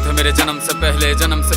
थे मेरे जन्म से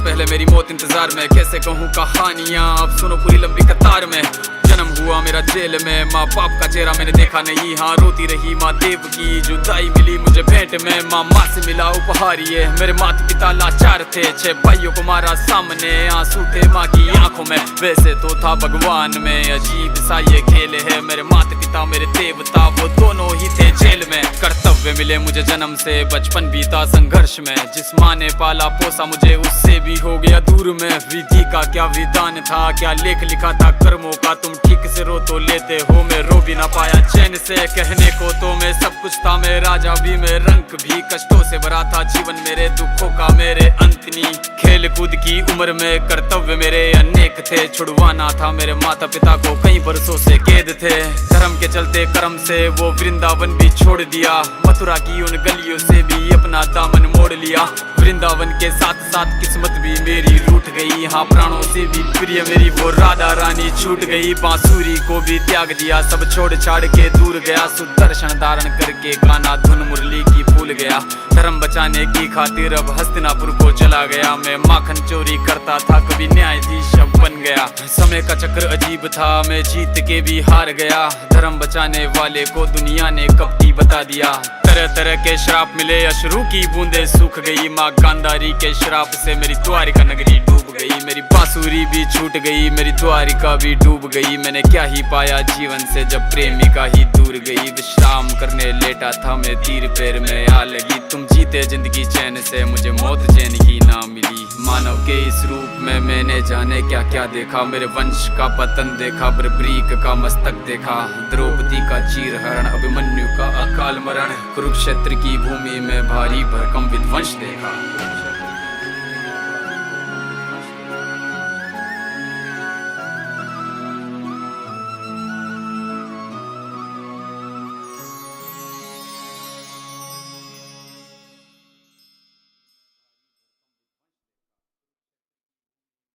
पहले मेरी मौत इंतजार में। कैसे कहूँ कहानियाँ, अब सुनो पूरी लंबी कतार में। जन्म हुआ मेरा जेल में, माँ बाप का चेहरा मैंने देखा नहीं। हाँ रोती रही माँ देव की, जुदाई मिली मुझे भेंट में। माँ से मिला उपहार ये, मेरे माता पिता लाचार थे। 6 भाइयों को मारा सामने, आंसू थे माँ की आंखों में। वैसे तो था भगवान में, अजीब सा ये खेल है। मेरे माता पिता मेरे देवता, वो दोनों ही थे जेल में। कर्तव्य मिले मुझे जन्म से, बचपन बीता संघर्ष में। जिस माँ ने पाला पोसा मुझे, उससे भी हो गया दूर में। विधि का क्या विधान था, क्या लेख लिखा था कर्मों का। तुम ठीक से रो तो लेते हो, मैं रो भी ना पाया चैन से। कहने को तो मैं सब कुछ था, मैं राजा भी, मैं रंग भी। कष्टों से भरा था जीवन मेरे, दुखों का मेरे अंत नहीं। खेल कूद की उम्र में कर्तव्य मेरे अनेक थे। छुड़वाना था मेरे माता पिता को, कई बरसों से कैद थे। धर्म के चलते कर्म से वो वृंदावन भी छोड़ दिया। मथुरा की उन गलियों से भी अपना दामन मोड़ लिया। वृंदावन के साथ साथ किस्मत भी मेरी रूठ गई। हाँ प्राणों से भी प्रिय मेरी वो राधा रानी छूट गई। बांसुरी को भी त्याग दिया, सब छोड़ छाड़ के दूर गया। सुदर्शन धारण करके गाना धुन मुरली की भूल गया। धर्म बचाने की खातिर अब हस्तिनापुर को चला गया। मैं माखन चोरी करता था, कभी न्यायाधीश अब बन गया। समय का चक्र अजीब था, मैं जीत के भी हार गया। धर्म बचाने वाले को दुनिया ने कपटी बता दिया। तरह तरह के श्राप मिले, अश्रु की बूंदे सूख गई। माँ गांधारी के श्राप से मेरी द्वारिका नगरी डूब गई। मेरी बांसुरी भी छूट गई, मेरी द्वारिका भी डूब गई। मैंने क्या ही पाया जीवन से, जब प्रेमिका ही दूर गई। विश्राम करने लेटा था मैं, तीर पैर में आ लगी। तुम जीते जिंदगी चैन से, मुझे मौत चैन की ना मिली। मानव के इस रूप में मैंने जाने क्या क्या देखा। मेरे वंश का पतन देखा, बर्बरीक का मस्तक देखा। द्रौपदी का चीर हरण, अभिमन्यु का अकाल मरण। कुरुक्षेत्र की भूमि में भारी भरकम विध्वंस देखा।